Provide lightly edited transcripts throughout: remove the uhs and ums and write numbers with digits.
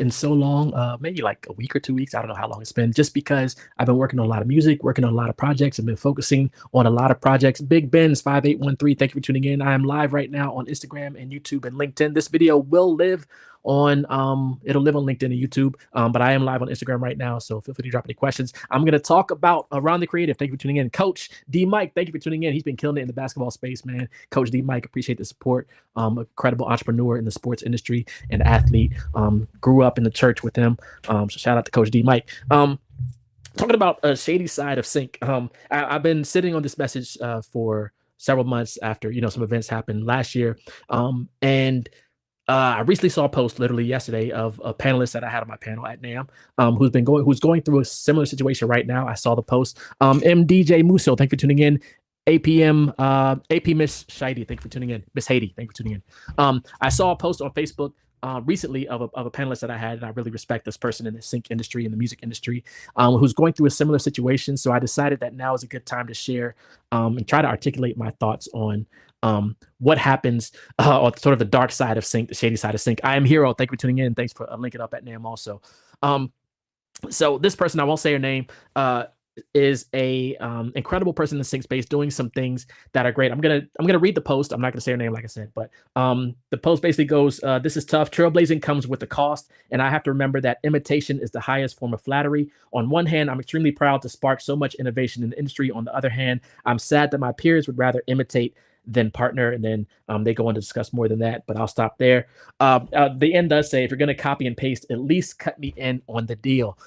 in so long, maybe like a week or 2 weeks. I don't know how long it's been, just because I've been working on a lot of music, working on a lot of projects, and been focusing on a lot of projects. Big Ben's 5813. Thank you for tuning in. I am live right now on Instagram and YouTube and LinkedIn. This video will live on it'll live on LinkedIn and YouTube, but I am live on Instagram right now, so feel free to drop any questions. I'm going to talk about Around the Creative. Thank you for tuning in. Coach D Mike, thank you for tuning in. He's been killing it in the basketball space, man. Coach D Mike, appreciate the support. A credible entrepreneur in the sports industry and athlete. Grew up in the church with him, so shout out to Coach D Mike. Talking about a shady side of Sync. I've been sitting on this message for several months after some events happened last year, and I recently saw a post literally yesterday of a panelist that I had on my panel at NAM, who's going through a similar situation right now. I saw the post. MDJ Musso, thank you for tuning in. APM, AP Miss Shady, thank you for tuning in. Miss Haiti, thank you for tuning in. I saw a post on Facebook recently of a panelist that I had, and I really respect this person in the sync industry, in the music industry, who's going through a similar situation. So I decided that now is a good time to share and try to articulate my thoughts on what happens on sort of the dark side of Sync, the shady side of Sync. I am Hero. Thank you for tuning in. Thanks for linking up at NAM also. So this person, I won't say her name, is a incredible person in the sync space doing some things that are great. I'm gonna read the post. I'm not gonna say her name, like I said, but the post basically goes, this is tough. Trailblazing comes with a cost, and I have to remember that imitation is the highest form of flattery. On one hand, I'm extremely proud to spark so much innovation in the industry. On the other hand, I'm sad that my peers would rather imitate than partner. And then they go on to discuss more than that, but I'll stop there. The end does say, if you're going to copy and paste, at least cut me in on the deal.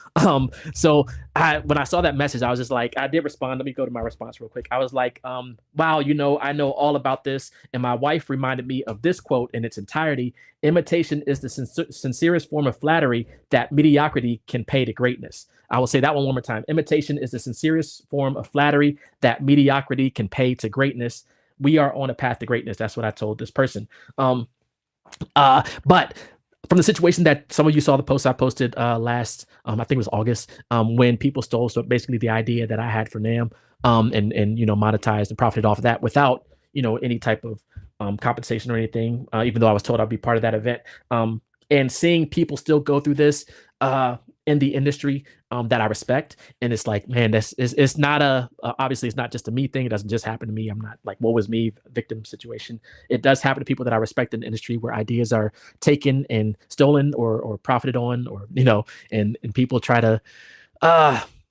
So when I saw that message, I was just like, I did respond. Let me go to my response real quick. I was like, wow, I know all about this. And my wife reminded me of this quote in its entirety. Imitation is the sincerest form of flattery that mediocrity can pay to greatness. I will say that one more time. Imitation is the sincerest form of flattery that mediocrity can pay to greatness. We are on a path to greatness. That's what I told this person. But from the situation that some of you saw the post I posted last, I think it was August, when people stole, so basically the idea that I had for NAM, and monetized and profited off of that without any type of compensation or anything, even though I was told I'd be part of that event. And seeing people still go through this in the industry that I respect, and it's like, man, it's not obviously it's not just a me thing. It doesn't just happen to me. I'm not like, what was me victim situation. It does happen to people that I respect in the industry, where ideas are taken and stolen or profited on, or and people try to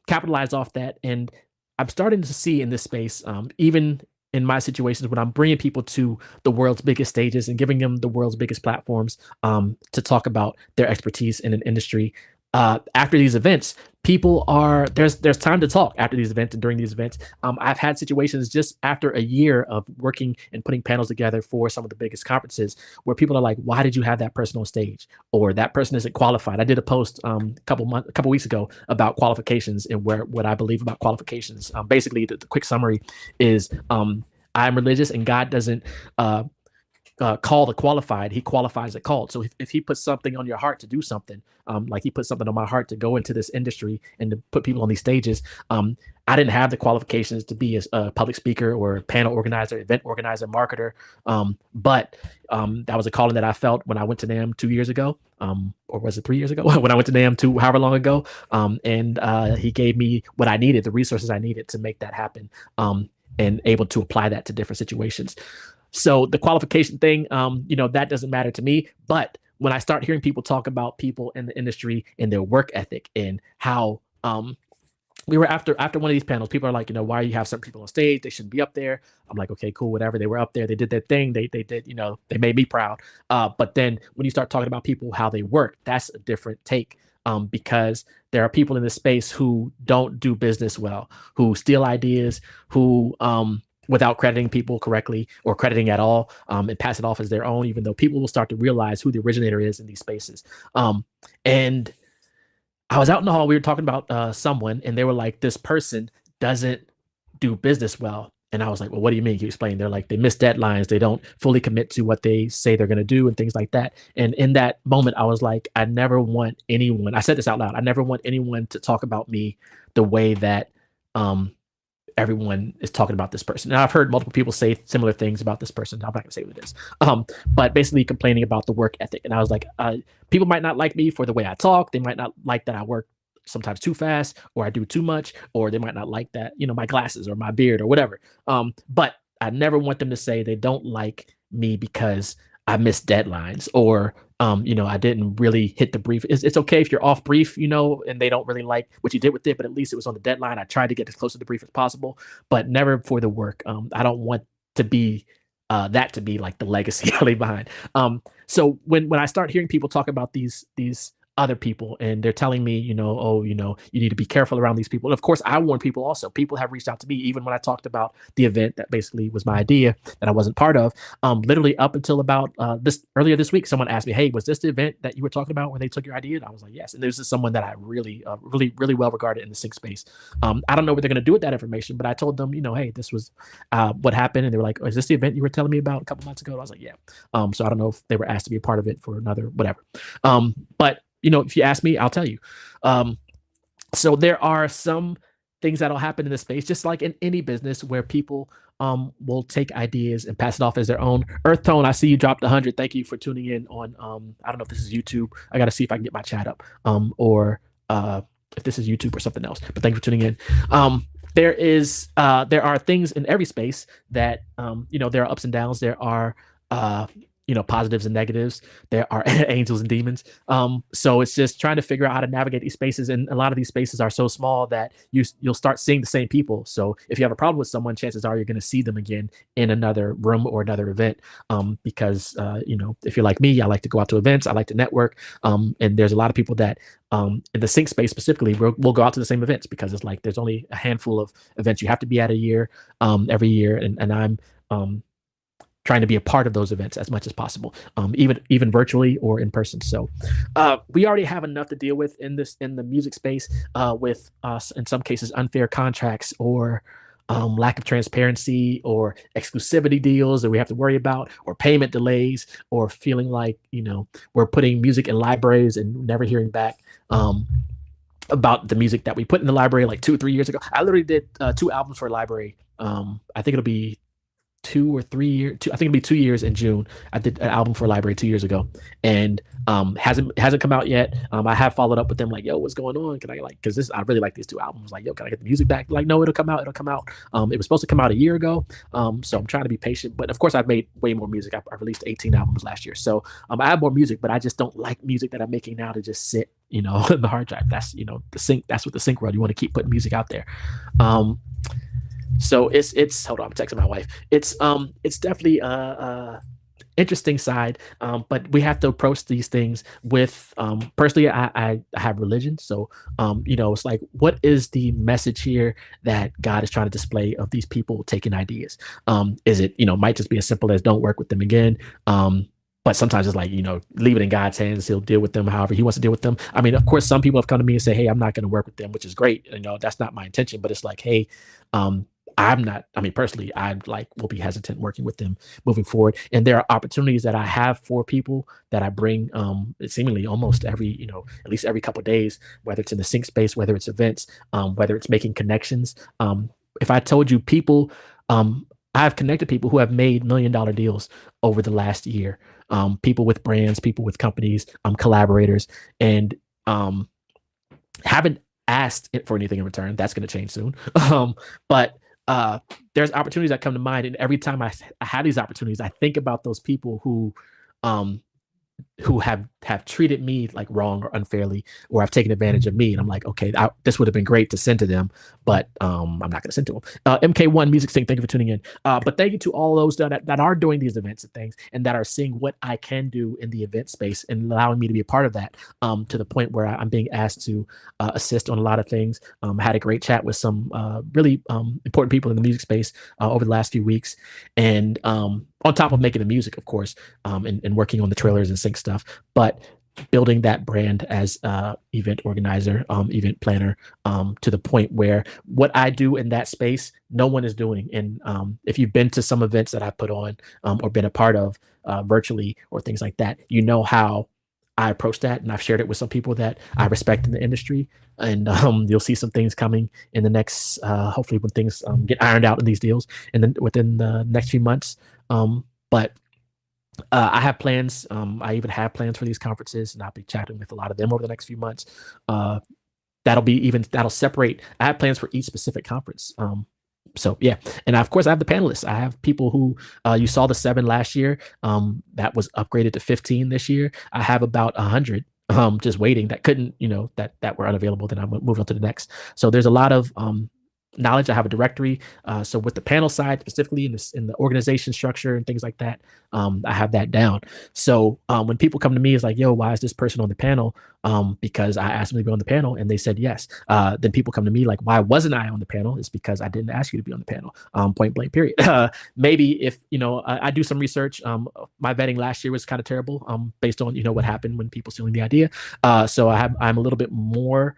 capitalize off that. And I'm starting to see in this space, even in my situations, when I'm bringing people to the world's biggest stages and giving them the world's biggest platforms to talk about their expertise in an industry. After these events, people are there's time to talk after these events and during these events. I've had situations just after a year of working and putting panels together for some of the biggest conferences, where people are like, "Why did you have that person on stage?" Or "That person isn't qualified." I did a post a couple weeks ago about qualifications and what I believe about qualifications. Basically, the quick summary is, I'm religious, and God doesn't call the qualified, he qualifies the called. So if he puts something on your heart to do something, like he put something on my heart to go into this industry and to put people on these stages, I didn't have the qualifications to be a public speaker or panel organizer, event organizer, marketer, but that was a calling that I felt when I went to NAM 2 years ago, or was it 3 years ago? When I went to NAM however long ago, and he gave me what I needed, the resources I needed to make that happen, and able to apply that to different situations. So the qualification thing, that doesn't matter to me. But when I start hearing people talk about people in the industry and their work ethic, and how we were after one of these panels, people are like, why you have some people on stage? They shouldn't be up there. I'm like, okay, cool, whatever. They were up there. They did their thing. They did, they made me proud. But then when you start talking about people, how they work, that's a different take. Because there are people in this space who don't do business well, who steal ideas, who without crediting people correctly or crediting at all, and pass it off as their own, even though people will start to realize who the originator is in these spaces. And I was out in the hall, we were talking about someone, and they were like, this person doesn't do business well. And I was like, well, what do you mean? Can you explain? They're like, they miss deadlines. They don't fully commit to what they say they're going to do and things like that. And in that moment, I was like, I never want anyone, I said this out loud, I never want anyone to talk about me the way that everyone is talking about this person. Now I've heard multiple people say similar things about this person. I'm not gonna say what it is. But basically complaining about the work ethic. And I was like, people might not like me for the way I talk. They might not like that I work sometimes too fast or I do too much, or they might not like that, my glasses or my beard or whatever. But I never want them to say they don't like me because I missed deadlines or I didn't really hit the brief. It's okay if you're off brief, and they don't really like what you did with it, but at least it was on the deadline. I tried to get as close to the brief as possible, but never for the work. I don't want to be that to be like the legacy I leave behind. So when I start hearing people talk about these other people and they're telling me, oh, you need to be careful around these people. And of course, I warn people also. People have reached out to me, even when I talked about the event that basically was my idea that I wasn't part of. Literally up until about this earlier this week, someone asked me, "Hey, was this the event that you were talking about when they took your idea?" And I was like, "Yes." And this is someone that I really, really well regarded in the sync space. I don't know what they're going to do with that information, but I told them, hey, this was what happened, and they were like, "Oh, is this the event you were telling me about a couple months ago?" And I was like, "Yeah." So I don't know if they were asked to be a part of it for another whatever. But if you ask me, I'll tell you. So there are some things that'll happen in this space, just like in any business, where people will take ideas and pass it off as their own. Earth Tone, I see you dropped 100. Thank you for tuning in on. I don't know if this is YouTube. I got to see if I can get my chat up, or if this is YouTube or something else. But thank you for tuning in. There are things in every space that there are ups and downs. There are positives and negatives. There are angels and demons. So it's just trying to figure out how to navigate these spaces. And a lot of these spaces are so small that you'll start seeing the same people. So if you have a problem with someone, chances are you're going to see them again in another room or another event. Because if you're like me, I like to go out to events. I like to network. And there's a lot of people that in the sync space specifically, we'll go out to the same events because it's like there's only a handful of events you have to be at a year, every year. And I'm trying to be a part of those events as much as possible, even virtually or in person. So we already have enough to deal with in the music space, with in some cases unfair contracts or lack of transparency or exclusivity deals that we have to worry about, or payment delays, or feeling like we're putting music in libraries and never hearing back about the music that we put in the library like 2 or 3 years ago. I literally did 2 albums for a library. I think it'll be 2 or 3 years. I think it'll be 2 years in June. I did an album for a library 2 years ago, and hasn't come out yet. I have followed up with them like, "Yo, what's going on? Can I because I really like these 2 albums. Like, yo, can I get the music back?" Like, no, it'll come out. It'll come out. It was supposed to come out a year ago. So I'm trying to be patient. But of course, I've made way more music. I released 18 albums last year. So I have more music, but I just don't like music that I'm making now to just sit, in the hard drive. That's the sync. That's what the sync world. You want to keep putting music out there. So it's hold on, I'm texting my wife. It's definitely interesting side, but we have to approach these things with personally. I have religion, so it's like, what is the message here that God is trying to display of these people taking ideas? Is it might just be as simple as don't work with them again. But sometimes it's like, leave it in God's hands. He'll deal with them however he wants to deal with them. I mean, of course, some people have come to me and say, "Hey, I'm not going to work with them," which is great. That's not my intention, but it's like, hey, I'm not, I mean, personally, will be hesitant working with them moving forward. And there are opportunities that I have for people that I bring, seemingly almost every, at least every couple of days, whether it's in the sync space, whether it's events, whether it's making connections. If I told you people, I've connected people who have made $1 million deals over the last year, people with brands, people with companies, collaborators, and haven't asked it for anything in return. That's going to change soon. But there's opportunities that come to mind, and every time I have these opportunities, I think about those people who have treated me like wrong or unfairly, or have taken advantage of me, and I'm like, okay, this would have been great to send to them, but I'm not going to send to them. MK1 Music Sync, thank you for tuning in. But thank you to all those that are doing these events and things, and that are seeing what I can do in the event space and allowing me to be a part of that, to the point where I'm being asked to assist on a lot of things. I had a great chat with some really important people in the music space over the last few weeks, and on top of making the music, of course, and working on the trailers and sync stuff, but building that brand as event organizer, event planner, to the point where what I do in that space, no one is doing. And if you've been to some events that I put on, or been a part of virtually or things like that, how I approached that, and I've shared it with some people that I respect in the industry. And you'll see some things coming in the next, hopefully, when things get ironed out in these deals, and then within the next few months. But I have plans. I even have plans for these conferences, and I'll be chatting with a lot of them over the next few months. Uh, that'll separate. I have plans for each specific conference. So yeah, and of course I have the panelists. I have people who you saw the 7 last year. That was upgraded to 15 this year. I have about 100 just waiting that couldn't, that were unavailable. Then I moved on to the next. So there's a lot of knowledge. I have a directory. So with the panel side specifically in the organization structure and things like that, I have that down. So when people come to me, it's like, yo, why is this person on the panel? Because I asked them to be on the panel and they said yes. Then people come to me like, why wasn't I on the panel? It's because I didn't ask you to be on the panel. Point blank, period. Maybe if I do some research. My vetting last year was kind of terrible. Based on what happened when people stealing the idea. So I'm a little bit more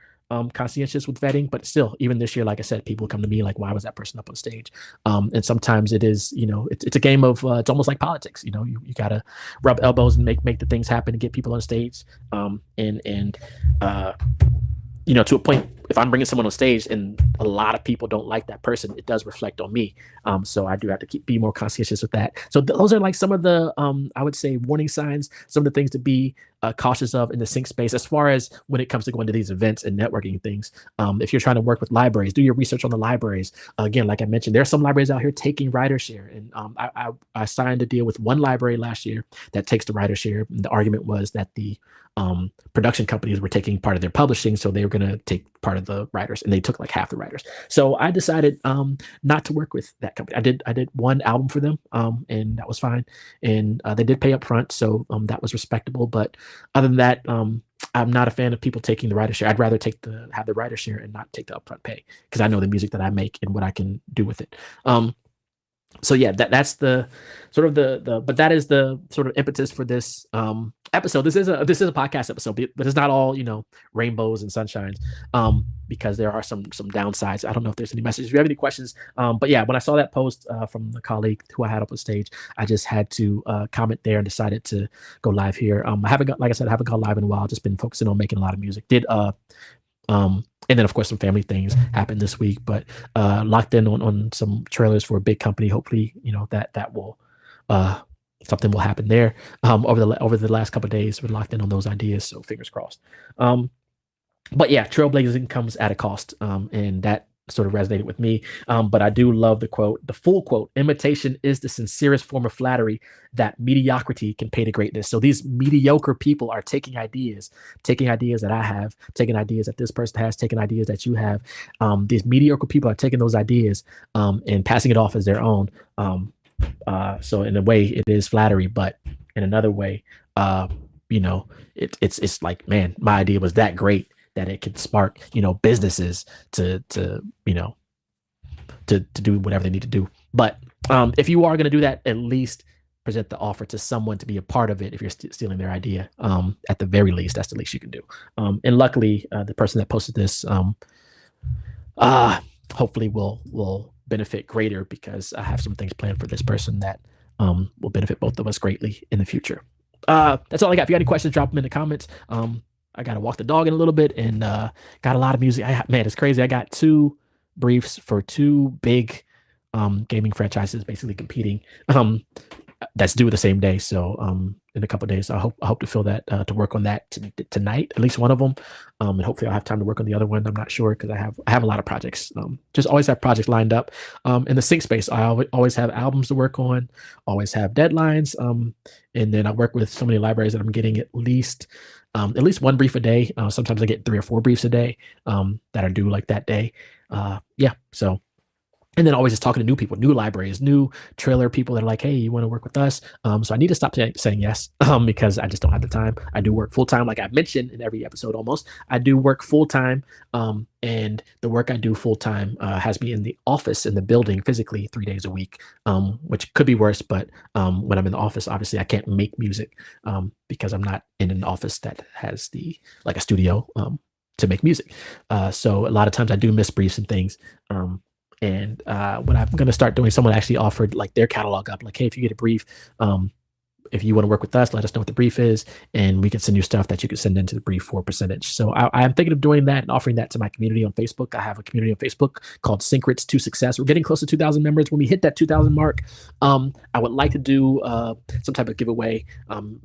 conscientious with vetting, but still, even this year, like I said, people come to me like, why was that person up on stage? And sometimes it is, it's a game of, it's almost like politics. You gotta rub elbows and make the things happen and get people on stage. And to a point, if I'm bringing someone on stage and a lot of people don't like that person, it does reflect on me. So I do have to be more conscientious with that. So those are like some of the, I would say, warning signs, some of the things to be cautious of in the sync space, as far as when it comes to going to these events and networking things. If you're trying to work with libraries, do your research on the libraries. Again, like I mentioned, there are some libraries out here taking writer share. And I signed a deal with one library last year that takes the writer share. And the argument was that the production companies were taking part of their publishing, so they were going to take part of the writers, and they took like half the writers. So I decided not to work with that company. I did one album for them, and that was fine. And they did pay up front, so that was respectable. But other than that, I'm not a fan of people taking the writer share. I'd rather have the writer share and not take the upfront pay, because I know the music that I make and what I can do with it. So yeah, that's the sort of but that is the sort of impetus for this episode. This is a podcast episode, but it's not all rainbows and sunshines, because there are some downsides. I don't know if there's any messages. If you have any questions, but yeah, when I saw that post from the colleague who I had up on stage, I just had to comment there and decided to go live here. I haven't gone live in a while. Just been focusing on making a lot of music. And then, of course, some family things happened this week, but locked in on some trailers for a big company. Hopefully, that will something will happen there. Over the last couple of days, we're locked in on those ideas, so fingers crossed. But yeah, trailblazing comes at a cost, and that sort of resonated with me. But I do love the full quote: "Imitation is the sincerest form of flattery that mediocrity can pay to greatness." So these mediocre people are taking ideas that I have, taking ideas that this person has, taking ideas that you have. These mediocre people are taking those ideas and passing it off as their own. So in a way, it is flattery, but in another way, it's like, man, my idea was that great that it could spark businesses to do whatever they need to do. But if you are going to do that, at least present the offer to someone to be a part of it. If you're stealing their idea, at the very least, that's the least you can do. And luckily, the person that posted this hopefully will benefit greater, because I have some things planned for this person that will benefit both of us greatly in the future. That's all I got. If you got any questions, drop them in the comments. I got to walk the dog in a little bit, and got a lot of music. Man, it's crazy. I got 2 briefs for 2 big gaming franchises basically competing. That's due the same day. So in a couple of days, I hope to fill that, to work on that tonight, at least one of them. And hopefully I'll have time to work on the other one. I'm not sure, because I have a lot of projects. Just always have projects lined up. In the sync space, I always have albums to work on, always have deadlines. And then I work with so many libraries that I'm getting at least 1 brief a day. Sometimes I get 3 or 4 briefs a day that are due like that day. Yeah. So, and then always just talking to new people, new libraries, new trailer people that are like, hey, you want to work with us? So I need to stop saying yes, because I just don't have the time. I do work full time, like I mentioned in every episode almost. I do work full time, and the work I do full time has me in the office, in the building, physically 3 days a week, which could be worse. But when I'm in the office, obviously I can't make music because I'm not in an office that has a studio to make music. So a lot of times I do miss briefs and things. And what I'm going to start doing, someone actually offered like their catalog up, like, hey, if you get a brief, if you want to work with us, let us know what the brief is, and we can send you stuff that you can send into the brief for percentage. So I'm thinking of doing that and offering that to my community on Facebook. I have a community on Facebook called Syncrets To Success. We're getting close to 2,000 members. When we hit that 2,000 mark, I would like to do some type of giveaway.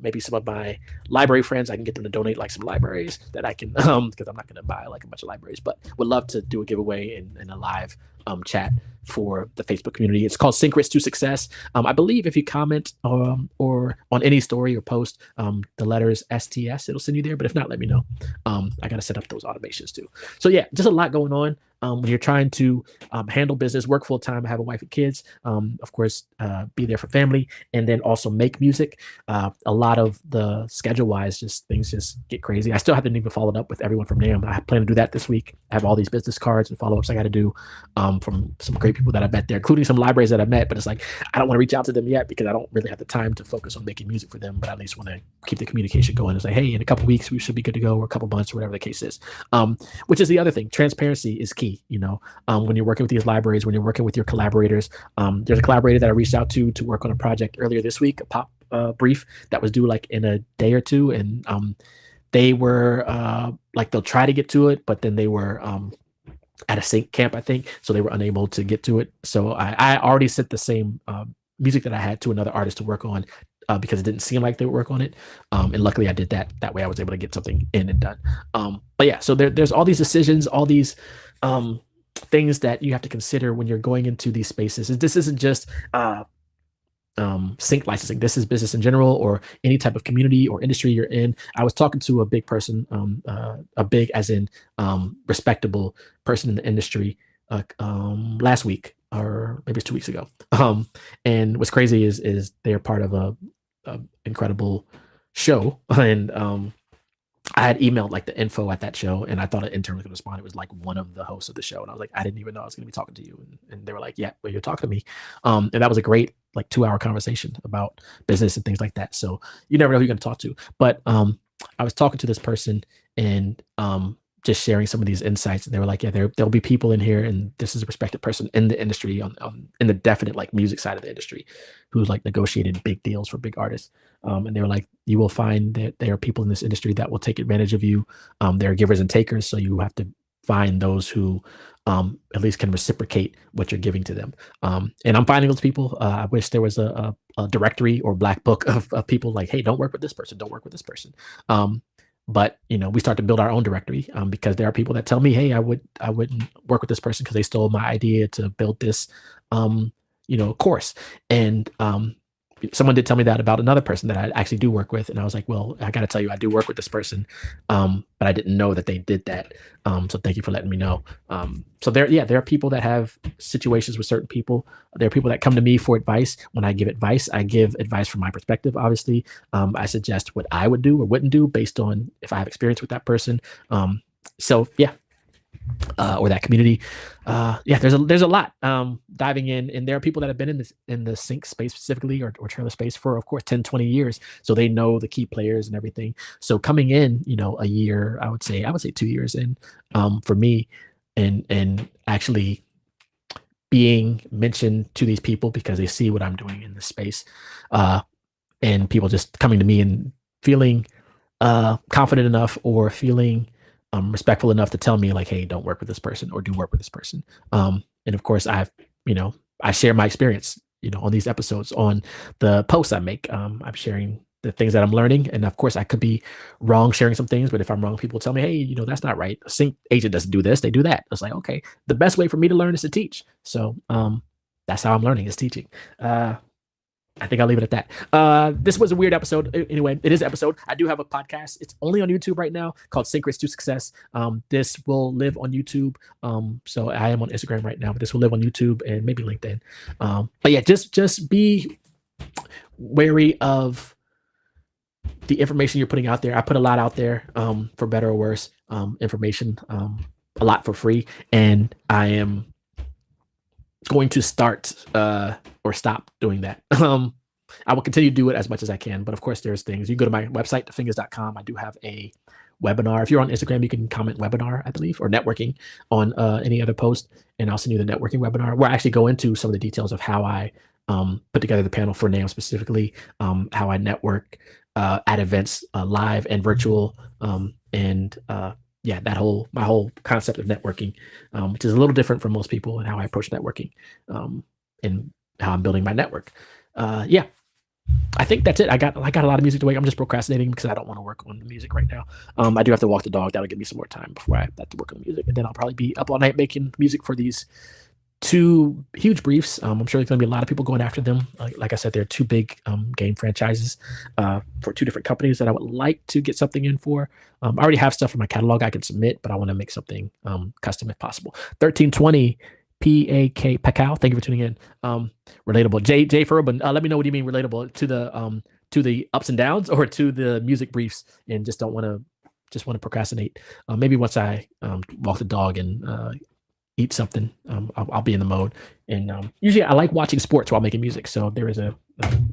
Maybe some of my library friends, I can get them to donate like some libraries that I can, because I'm not going to buy like a bunch of libraries, but would love to do a giveaway in a live chat for the Facebook community. It's called Syncrets To Success. I believe if you comment or on any story or post the letters STS, it'll send you there. But if not, let me know. I got to set up those automations too. So yeah, just a lot going on. When you're trying to handle business, work full time, have a wife and kids, of course, be there for family, and then also make music. A lot of the schedule wise, just things just get crazy. I still haven't even followed up with everyone from NAM. I plan to do that this week. I have all these business cards and follow ups I got to do from some great people that I met there, including some libraries that I met. But it's like I don't want to reach out to them yet because I don't really have the time to focus on making music for them. But I at least want to keep the communication going. It's like, hey, in a couple weeks we should be good to go, or a couple months, or whatever the case is. Which is the other thing. Transparency is key. When you're working with these libraries, when you're working with your collaborators. There's a collaborator that I reached out to work on a project earlier this week, a pop brief that was due like in a day or two, and they were like they'll try to get to it, but then they were at a sync camp, I think, so they were unable to get to it. So I already sent the same music that I had to another artist to work on because it didn't seem like they would work on it, and luckily I did that. That way I was able to get something in and done. But yeah, so there's all these decisions, all these things that you have to consider when you're going into these spaces. This isn't just sync licensing. This is business in general, or any type of community or industry you're in. I was talking to a big person, a big as in respectable person in the industry last week, or maybe it's 2 weeks ago. And what's crazy is they're part of a incredible show, and I had emailed like the info at that show, and I thought an intern was going to respond. It was like one of the hosts of the show, and I was like, I didn't even know I was going to be talking to you. And they were like, yeah, well, you're talking to me. And that was a great like 2-hour conversation about business and things like that. So you never know who you're going to talk to. But I was talking to this person and just sharing some of these insights, and they were like, yeah, there'll be people in here, and this is a respected person in the industry, in the definite like music side of the industry, who's like negotiated big deals for big artists. And they were like, you will find that there are people in this industry that will take advantage of you. There are givers and takers, so you have to find those who at least can reciprocate what you're giving to them. And I'm finding those people. I wish there was a directory or black book of people like, hey, don't work with this person, don't work with this person. But we start to build our own directory because there are people that tell me, hey, I wouldn't work with this person because they stole my idea to build this course. And someone did tell me that about another person that I actually do work with, and I was like, well, I got to tell you, I do work with this person, but I didn't know that they did that. So thank you for letting me know. So there are people that have situations with certain people. There are people that come to me for advice. When I give advice from my perspective. Obviously, I suggest what I would do or wouldn't do based on if I have experience with that person. So yeah. Or that community. There's a lot diving in, and there are people that have been in the sync space specifically, or trailer space for, of course, 10, 20 years. So they know the key players and everything. So coming in, a year, I would say 2 years in, for me, and actually being mentioned to these people because they see what I'm doing in this space, and people just coming to me and feeling confident enough, or feeling respectful enough to tell me like, hey, don't work with this person, or do work with this person. And of course I share my experience, on these episodes, on the posts I make. I'm sharing the things that I'm learning. And of course I could be wrong sharing some things, but if I'm wrong, people tell me, hey, that's not right. A sync agent doesn't do this, they do that. It's like, okay, the best way for me to learn is to teach. So that's how I'm learning, is teaching. I think I'll leave it at that. This was a weird episode. Anyway, it is an episode. I do have a podcast. It's only on YouTube right now, called Syncrets To Success. This will live on YouTube. So I am on Instagram right now, but this will live on YouTube and maybe LinkedIn. But yeah, just be wary of the information you're putting out there. I put a lot out there, for better or worse, information, a lot for free. And I am going to start or stop doing that. I will continue to do it as much as I can, but of course there's things. You go to my website, fingaz.com. I do have a webinar. If you're on Instagram, you can comment webinar, I believe, or networking on any other post, and I'll send you the networking webinar where I actually go into some of the details of how I put together the panel for NAM specifically, how I network at events, live and virtual, and yeah, my whole concept of networking, which is a little different from most people and how I approach networking, and how I'm building my network. Yeah, I think that's it. I got a lot of music to wait. I'm just procrastinating because I don't want to work on the music right now. I do have to walk the dog. That'll give me some more time before I have to work on the music, and then I'll probably be up all night making music for these two huge briefs. I'm sure there's going to be a lot of people going after them. Like I said, they're two big game franchises for two different companies that I would like to get something in for. I already have stuff in my catalog I can submit, but I want to make something custom if possible. 1320 PAK, thank you for tuning in. Relatable. J for Urban. Let me know what you mean relatable to the ups and downs or to the music briefs, and just don't want to just want to procrastinate. Maybe once I walk the dog and eat something, I'll be in the mode. And usually I like watching sports while making music. So there is I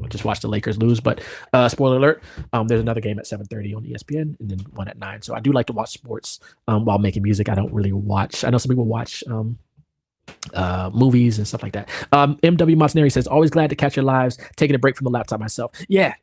just watched the Lakers lose, but spoiler alert, there's another game at 7:30 on ESPN and then one at 9. So I do like to watch sports while making music. I don't really watch. I know some people watch movies and stuff like that. MW Montaneri says, always glad to catch your lives, taking a break from the laptop myself. Yeah.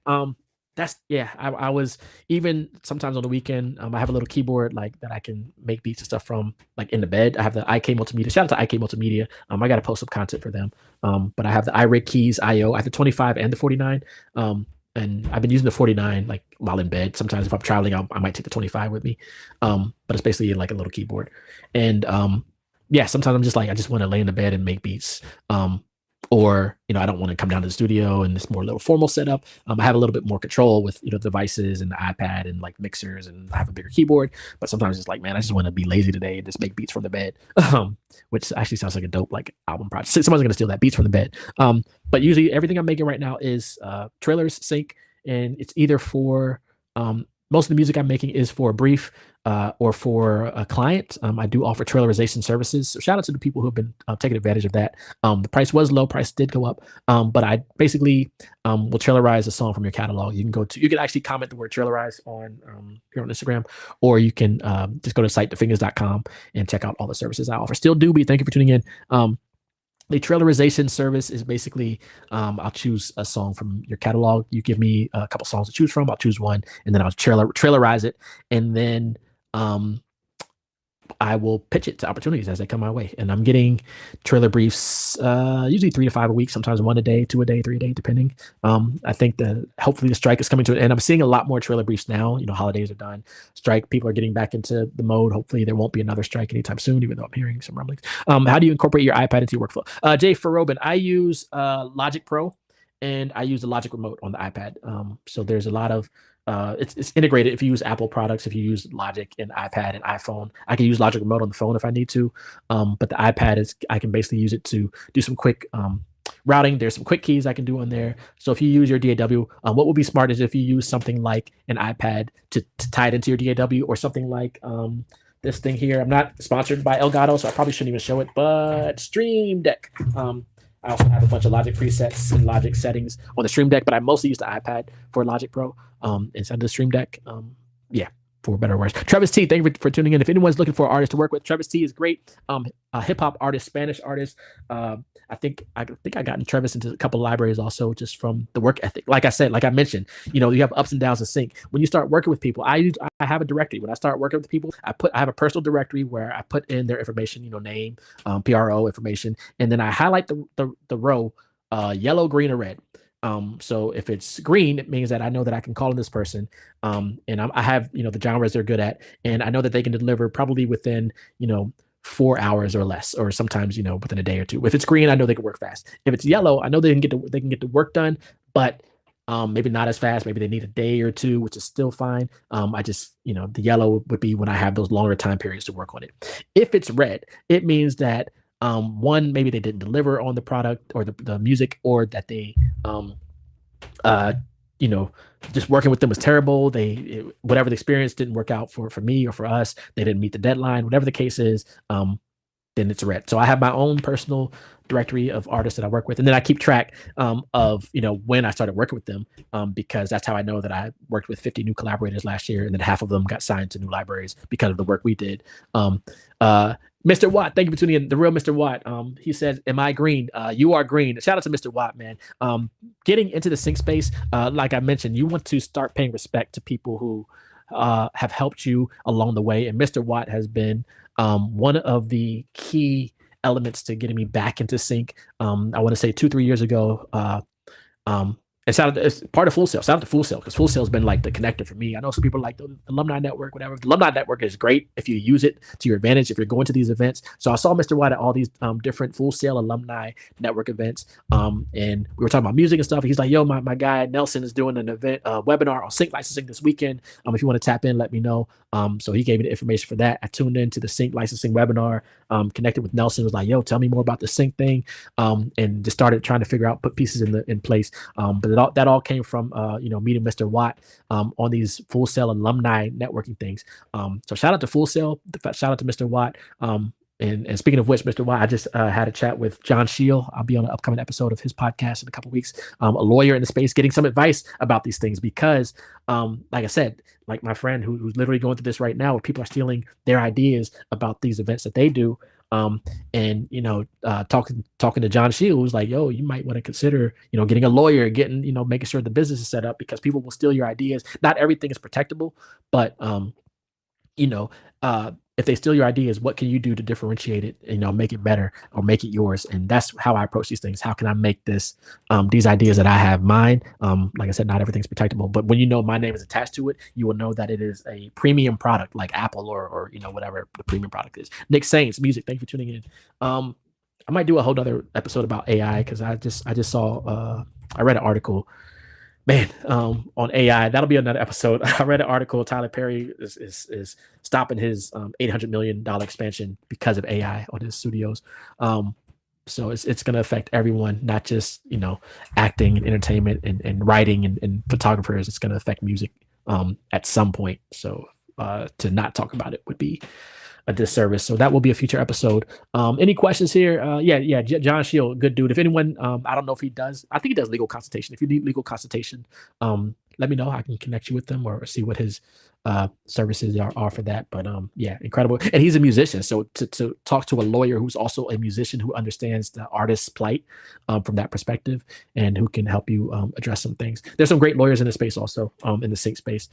That's yeah. I was even sometimes on the weekend. I have a little keyboard like that I can make beats and stuff from, like in the bed. I have the IK Multimedia. Shout out to IK Multimedia. I got to post some content for them. But I have the iRig Keys IO. I have the 25 and the 49. And I've been using the 49 like while in bed. Sometimes if I'm traveling, I might take the 25 with me. But it's basically like a little keyboard. And yeah, sometimes I'm just like I just want to lay in the bed and make beats. Or I don't want to come down to the studio and this more little formal setup. I have a little bit more control with devices and the iPad and like mixers, and I have a bigger keyboard. But sometimes it's like, man, I just want to be lazy today and just make beats from the bed, which actually sounds like a dope like album project. Someone's gonna steal that, beats from the bed. But usually everything I'm making right now is trailers, sync, and it's either for most of the music I'm making is for a brief or for a client. I do offer trailerizations services. So shout out to the people who have been taking advantage of that. The price was low, price did go up, but I basically will trailerize a song from your catalog. You can actually comment the word trailerize on here on Instagram, or you can just go to site thefingaz.com and check out all the services I offer. Still Doobie, thank you for tuning in. The trailerizations service is basically I'll choose a song from your catalog. You give me a couple songs to choose from. I'll choose one, and then I'll trailerize it, and then I will pitch it to opportunities as they come my way. And I'm getting trailer briefs, usually 3 to 5 a week, sometimes 1 a day, 2 a day, 3 a day, depending. I think that hopefully the strike is coming to an end. I'm seeing a lot more trailer briefs now. Holidays are done. Strike, people are getting back into the mode. Hopefully there won't be another strike anytime soon, even though I'm hearing some rumblings. How do you incorporate your iPad into your workflow? Jay Ferrobin, I use Logic Pro, and I use the Logic Remote on the iPad. So there's a lot of it's integrated. If you use Apple products, if you use Logic and iPad and iPhone, I can use Logic Remote on the phone if I need to. But the iPad I can basically use it to do some quick routing. There's some quick keys I can do on there. So if you use your DAW, what will be smart is if you use something like an iPad to tie it into your DAW, or something like this thing here. I'm not sponsored by Elgato, so I probably shouldn't even show it, but Stream Deck. I also have a bunch of Logic presets and Logic settings on the Stream Deck, but I mostly use the iPad for Logic Pro instead of the Stream Deck. Yeah, for better or worse. Travis T, thank you for tuning in. If anyone's looking for an artist to work with, Travis T is great. A hip hop artist, Spanish artist. I think I gotten Travis into a couple of libraries also, just from the work ethic. Like I said, like I mentioned, you have ups and downs in sync. When you start working with people, I have a directory. When I start working with people, I have a personal directory where I put in their information, name, PRO information, and then I highlight the row yellow, green, or red. So if it's green, it means that I know that I can call on this person. And I have, the genres they're good at, and I know that they can deliver probably within, 4 hours or less, or sometimes, within a day or two. If it's green, I know they can work fast. If it's yellow, I know they can get the work done, but maybe not as fast. Maybe they need a day or two, which is still fine. I just, the yellow would be when I have those longer time periods to work on it. If it's red, it means that one, maybe they didn't deliver on the product or the music, or that they just working with them was terrible. Whatever the experience didn't work out for me or for us. They didn't meet the deadline, whatever the case is. then it's red. So I have my own personal directory of artists that I work with, and then I keep track of when I started working with them, because that's how I know that I worked with 50 new collaborators last year, and then half of them got signed to new libraries because of the work we did. Um, uh, Mr. Watt, thank you for tuning in. The real Mr. Watt. He says, "Am I green? You are green." Shout out to Mr. Watt, man. Getting into the sync space, like I mentioned, you want to start paying respect to people who have helped you along the way, and Mr. Watt has been one of the key elements to getting me back into sync. I want to say 2, 3 years ago. Um, it's part of Full Sail. Shout out to Full Sail because Full Sail has been like the connector for me. I know some people like the alumni network, whatever. The alumni network is great if you use it to your advantage. If you're going to these events, so I saw Mr. White at all these different Full Sail alumni network events, and we were talking about music and stuff. He's like, "Yo, my guy Nelson is doing an event webinar on sync licensing this weekend. If you want to tap in, let me know." So he gave me the information for that. I tuned into the sync licensing webinar, connected with Nelson. Was like, "Yo, tell me more about the sync thing," and just started trying to figure out, put pieces in place. But that all came from meeting Mr. Watt on these Full Sail alumni networking things. So shout out to Full Sail, shout out to Mr. Watt. And speaking of which, Mr. Watt, I just had a chat with John Shield. I'll be on an upcoming episode of his podcast in a couple of weeks. A lawyer in the space, getting some advice about these things because, like I said, like my friend who's literally going through this right now, where people are stealing their ideas about these events that they do. And talking to John Shield, who's like, "Yo, you might want to consider, getting a lawyer, making sure the business is set up because people will steal your ideas. Not everything is protectable, but you know, if they steal your ideas, what can you do to differentiate it, make it better or make it yours?" And that's how I approach these things. How can I make these ideas that I have mine? Like I said, not everything's protectable, but when my name is attached to it, you will know that it is a premium product like Apple or whatever the premium product is. Nick Saints, music. Thank you for tuning in. I might do a whole other episode about AI because I just saw I read an article, man, on AI. That'll be another episode. I read an article. Tyler Perry is stopping his $800 million expansion because of AI on his studios. So it's going to affect everyone, not just acting and entertainment and writing and photographers. It's going to affect music at some point. So to not talk about it would be a disservice. So that will be a future episode. Any questions here? Yeah, John Shield, good dude. If anyone, I don't know if he does. I think he does legal consultation. If you need legal consultation, let me know. I can connect you with them or see what his services are for that. But yeah, incredible. And he's a musician, so to talk to a lawyer who's also a musician who understands the artist's plight from that perspective and who can help you address some things. There's some great lawyers in the space also in the sync space.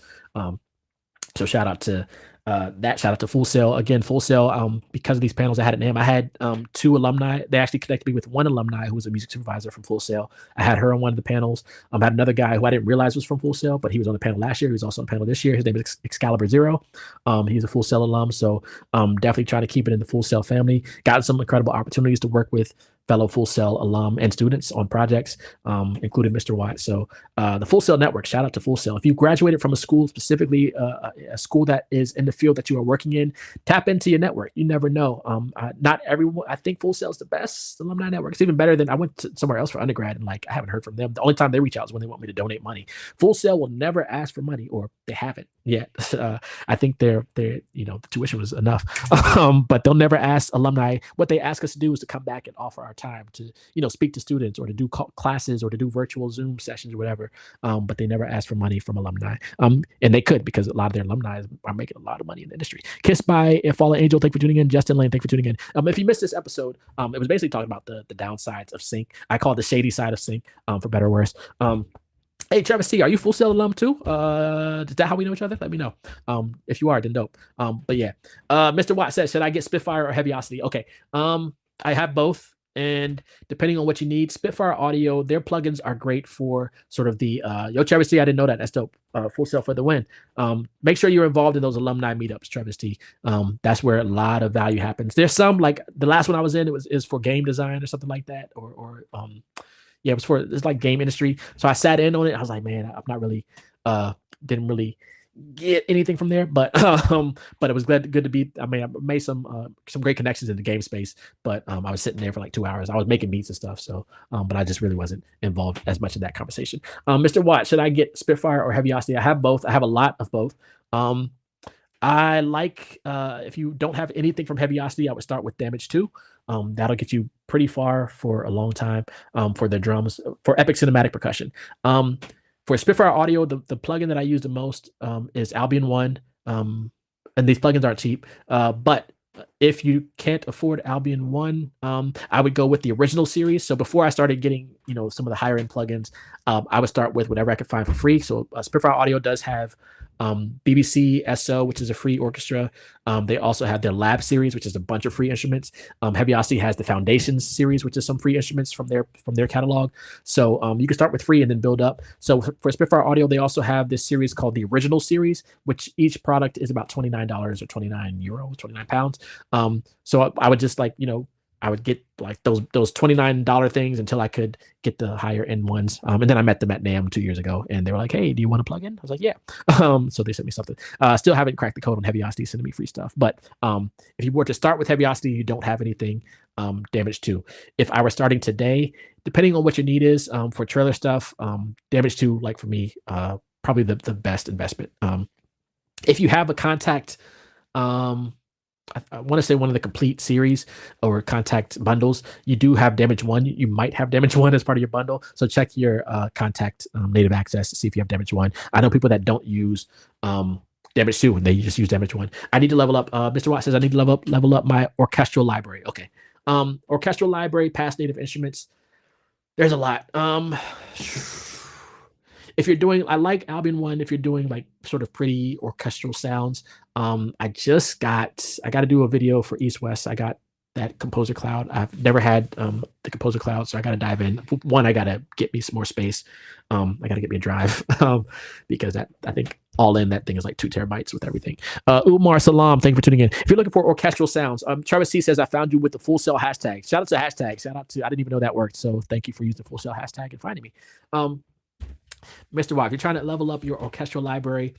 So shout out to that. Shout out to Full Sail again. Full Sail, because of these panels I had at NAM, I had 2 alumni. They actually connected me with one alumni who was a music supervisor from Full Sail. I had her on one of the panels. I had another guy who I didn't realize was from Full Sail, but he was on the panel last year. He was also on the panel this year. His name is Excalibur Zero. He's a Full Sail alum, so definitely trying to keep it in the Full Sail family. Got some incredible opportunities to work with fellow Full Sail alum and students on projects, including Mr. White. So the Full Sail Network, shout out to Full Sail. If you graduated from a school, specifically a school that is in the field that you are working in, tap into your network. You never know. Not everyone, I think Full Sail is the best alumni network. It's even better than I went to somewhere else for undergrad and I haven't heard from them. The only time they reach out is when they want me to donate money. Full Sail will never ask for money, or they haven't yet. I think the tuition was enough, but they'll never ask alumni. What they ask us to do is to come back and offer our time to speak to students or to do classes or to do virtual Zoom sessions or whatever, but they never ask for money from alumni, and they could because a lot of their alumni are making a lot of money in the industry. Kissed by a Fallen Angel, thank you for tuning in. Justin Lane, thank you for tuning in. If you missed this episode, it was basically talking about the downsides of sync. I call it the shady side of sync, for better or worse. Hey, Travis T, are you Full Sail alum too? Is that how we know each other? Let me know. If you are, then dope. But yeah, Mr. Watt says, should I get Spitfire or Heaviosity? Okay. I have both. And depending on what you need, Spitfire Audio, their plugins are great for sort of the yo, Travis T, I didn't know that. That's dope. Full Sail for the win. Make sure you're involved in those alumni meetups, Travis T. That's where a lot of value happens. There's some, like the last one I was in, is for game design or something like that, or yeah, it's like game industry. So I sat in on it. I was like, man, I'm not really didn't really get anything from there, but it was good to be. I mean, I made some great connections in the game space, but I was sitting there for like 2 hours. I was making beats and stuff, so but I just really wasn't involved as much in that conversation. Mr. Watt, should I get Spitfire or Heaviosity? I have both. I have a lot of both. I like, if you don't have anything from Heaviosity, I would start with Damage 2. That'll get you pretty far for a long time, for the drums, for epic cinematic percussion. Um, for Spitfire Audio, the plugin that I use the most, is Albion 1. And these plugins aren't cheap, but if you can't afford Albion 1, I would go with the original series. So before I started getting, some of the higher end plugins, I would start with whatever I could find for free. So Spitfire Audio does have BBC SO, which is a free orchestra. They also have their Lab series, which is a bunch of free instruments. Heaviosity has the Foundations series, which is some free instruments from their catalog. So you can start with free and then build up. So for Spitfire Audio, they also have this series called the Original Series, which each product is about $29 or €29, £29. So I would just I would get like those $29 things until I could get the higher end ones. And then I met them at NAMM 2 years ago, and they were like, "Hey, do you want to plug in?" I was like, "Yeah." So they sent me something. Still haven't cracked the code on Heaviosity, sending me free stuff. But if you were to start with Heaviosity, you don't have anything. Damage 2. If I were starting today, depending on what your need is, for trailer stuff, Damage 2, like for me, probably the best investment. If you have a contact, I want to say one of the complete series or contact bundles, you do have Damage 1. You might have Damage 1 as part of your bundle. So check your contact native access to see if you have Damage 1. I know people that don't use Damage 2 and they just use Damage 1. I need to level up. Mr. Watt says I need to level up my orchestral library. Okay. Orchestral library, past native instruments. There's a lot. If you're doing, I like Albion 1 if you're doing like sort of pretty orchestral sounds. I got to do a video for East West. I got that Composer Cloud. I've never had the Composer Cloud, so I got to dive in. One, I got to get me some more space. I got to get me a drive because I think all in that thing is like 2 terabytes with everything. Umar Salam, thank you for tuning in. If you're looking for orchestral sounds, Travis C says I found you with the Full Sail hashtag. Shout out to hashtag. Shout out to, I didn't even know that worked. So thank you for using the Full Sail hashtag and finding me. Mr. Y, if you're trying to level up your orchestral library,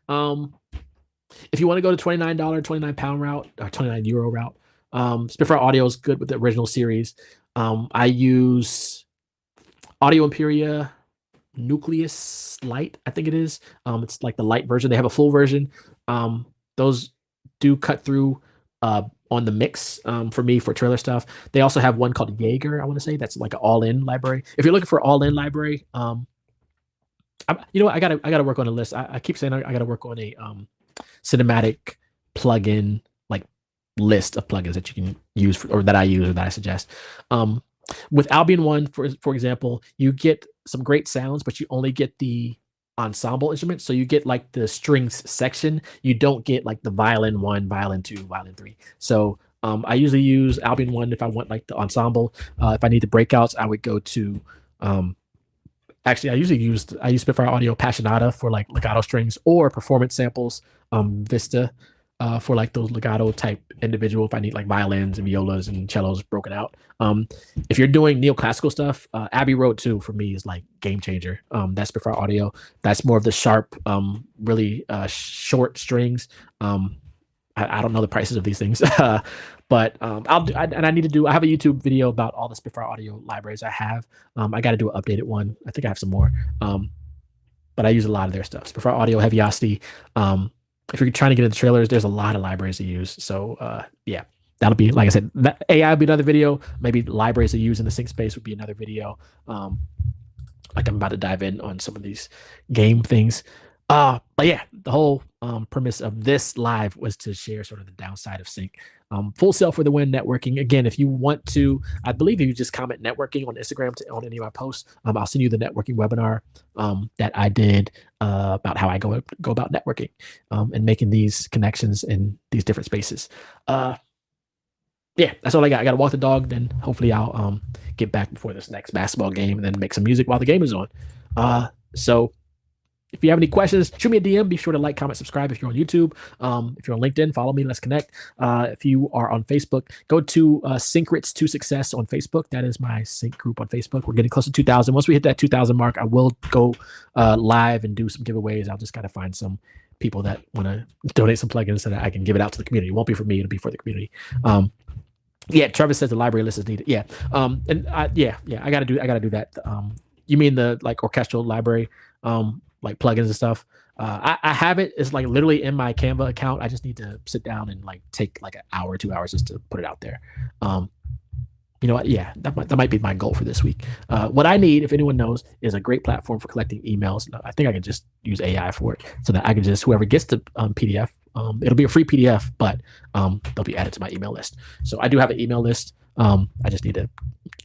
if you want to go to $29, £29 route or €29 route, Spitfire Audio is good with the original series. I use Audio Imperia Nucleus Lite, I think it is. It's like the light version. They have a full version. Those do cut through on the mix for me for trailer stuff. They also have one called Jaeger, I want to say. That's like an all-in library. If you're looking for all-in library, you know what? I gotta work on a list. I keep saying I gotta work on a cinematic plugin like list of plugins that you can use or that I use or that I suggest. With Albion 1, for example, you get some great sounds, but you only get the ensemble instruments. So you get like the strings section. You don't get like the violin 1, violin 2, violin 3. So I usually use Albion 1 if I want like the ensemble. If I need the breakouts, I would go to actually, I use Spitfire Audio Passionata for like legato strings or performance samples. Vista for like those legato type individual. If I need like violins and violas and cellos broken out. If you're doing neoclassical stuff, Abbey Road 2 for me is like game changer. That's Spitfire Audio. That's more of the sharp, really short strings. I don't know the prices of these things, but I need to do. I have a YouTube video about all the Spitfire Audio libraries I have. I got to do an updated one. I think I have some more, but I use a lot of their stuff. Spitfire Audio, Heaviosity. If you're trying to get into trailers, there's a lot of libraries to use. So yeah, that'll be, like I said, AI will be another video. Maybe libraries to use in the sync space would be another video. Like I'm about to dive in on some of these game things. But yeah, the whole premise of this live was to share sort of the downside of sync. Full Sail for the win networking. Again, if you want to, I believe if you just comment networking on Instagram on any of my posts, I'll send you the networking webinar that I did about how I go about networking and making these connections in these different spaces. Yeah, that's all I got. I got to walk the dog. Then hopefully I'll get back before this next basketball game and then make some music while the game is on. So if you have any questions, shoot me a DM. Be sure to like, comment, subscribe if you're on YouTube. If you're on LinkedIn, follow me. Let's connect. If you are on Facebook, go to Syncrets To Success on Facebook. That is my sync group on Facebook. We're getting close to 2,000. Once we hit that 2,000 mark, I will go live and do some giveaways. I'll just got to find some people that want to donate some plugins so that I can give it out to the community. It won't be for me. It'll be for the community. Yeah, Travis says the library list is needed. Yeah. And I gotta do that. You mean the like orchestral library, like plugins and stuff? I have it. It's like literally in my Canva account. I just need to sit down and like take like an hour, 2 hours just to put it out there. Um, you know what? Yeah, that might be my goal for this week. What I need, if anyone knows, is a great platform for collecting emails. I think I can just use AI for it, so that I can just whoever gets the PDF, it'll be a free PDF, but they'll be added to my email list. So I do have an email list. I just need to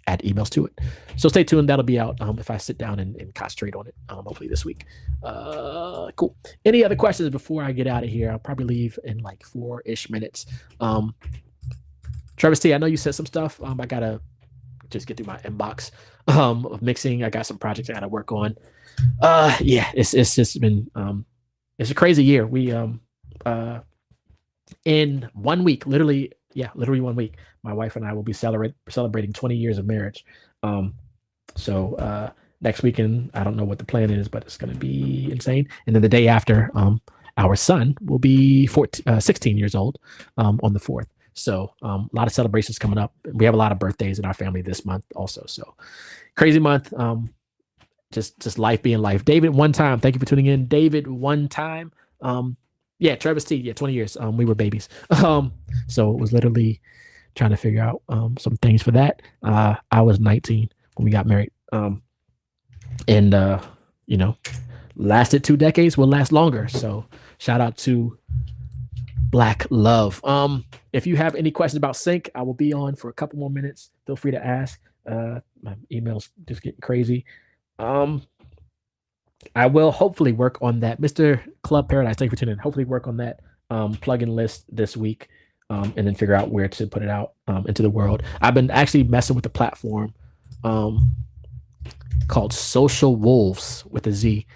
add emails to it. So stay tuned. That'll be out if I sit down and concentrate on it. Hopefully this week. Cool. Any other questions before I get out of here? I'll probably leave in like 4-ish minutes. Travis T, I know you said some stuff. I gotta just get through my inbox of mixing. I got some projects I gotta work on. Yeah, it's just been it's a crazy year. We in 1 week, literally 1 week, my wife and I will be celebrating 20 years of marriage. So next weekend, I don't know what the plan is, but it's gonna be insane. And then the day after, our son will be 16 years old on the 4th. So a lot of celebrations coming up. We have a lot of birthdays in our family this month also. So crazy month. Just life being life. David, one time. Thank you for tuning in. David, one time. Yeah, Travis T. Yeah, 20 years. We were babies. So it was literally trying to figure out some things for that. I was 19 when we got married. And lasted 2 decades, will last longer. So shout out to Black Love. If you have any questions about Sync, I will be on for a couple more minutes. Feel free to ask. My email's just getting crazy. I will hopefully work on that. Mr. Club Paradise, thank you for tuning in. Hopefully work on that plugin list this week, and then figure out where to put it out into the world. I've been actually messing with the platform called Social Wolves with a Z.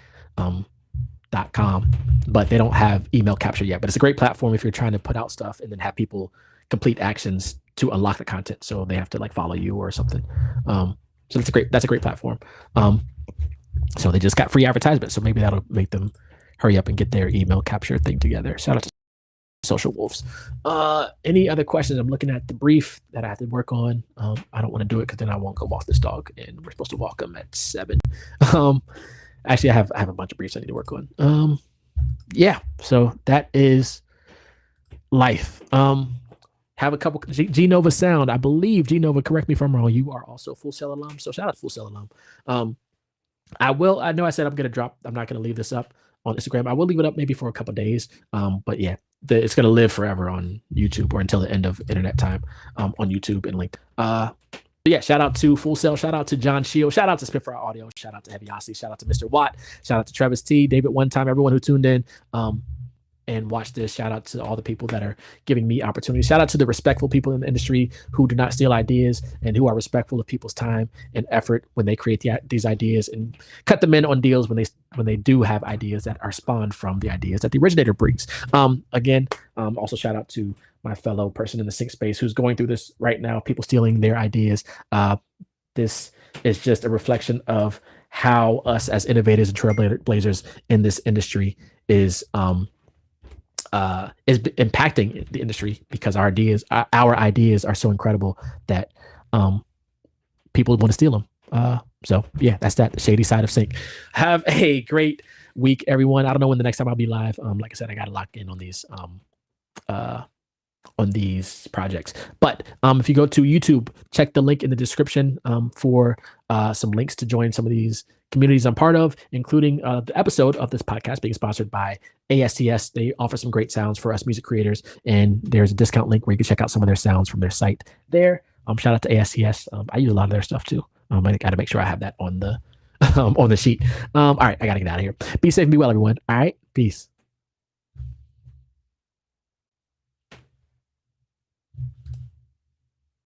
.com, but they don't have email capture yet. But it's a great platform if you're trying to put out stuff and then have people complete actions to unlock the content. So they have to like follow you or something. So that's a great platform. So they just got free advertisement. So maybe that'll make them hurry up and get their email capture thing together. Shout out to Social Wolves. Any other questions? I'm looking at the brief that I have to work on. I don't want to do it because then I won't go walk this dog, and we're supposed to walk him at 7. Actually, I have a bunch of briefs I need to work on. Yeah, so that is life. Have a couple. G Nova Sound, I believe G Nova. Correct me if I'm wrong. You are also Full Sail alum, so shout out to Full Sail alum. I know I said I'm not gonna leave this up on Instagram. I will leave it up maybe for a couple days. But yeah, it's gonna live forever on YouTube or until the end of internet time on YouTube and linked. Yeah, shout out to Full Sail, shout out to John Shield, shout out to Spitfire Audio, shout out to Heavy Ossie, shout out to Mr. Watt, shout out to Travis T, David One Time, everyone who tuned in and watched this. Shout out to all the people that are giving me opportunities. Shout out to the respectful people in the industry who do not steal ideas and who are respectful of people's time and effort when they create these ideas and cut them in on deals when they do have ideas that are spawned from the ideas that the originator brings. Again, also shout out to my fellow person in the sync space who's going through this right now, people stealing their ideas. This is just a reflection of how us as innovators and trailblazers in this industry is impacting the industry, because our ideas are so incredible that people want to steal them. So yeah, that's that shady side of sync. Have a great week, everyone. I don't know when the next time I'll be live. Like I said, I got to lock in on these projects. But if you go to YouTube, check the link in the description for some links to join some of these communities I'm part of, including the episode of this podcast being sponsored by ASTS. They offer some great sounds for us music creators, and there's a discount link where you can check out some of their sounds from their site there. Shout out to ASTS. I use a lot of their stuff too. I got to make sure I have that on the on the sheet. All right, I got to get out of here. Be safe and be well, everyone. All right, peace.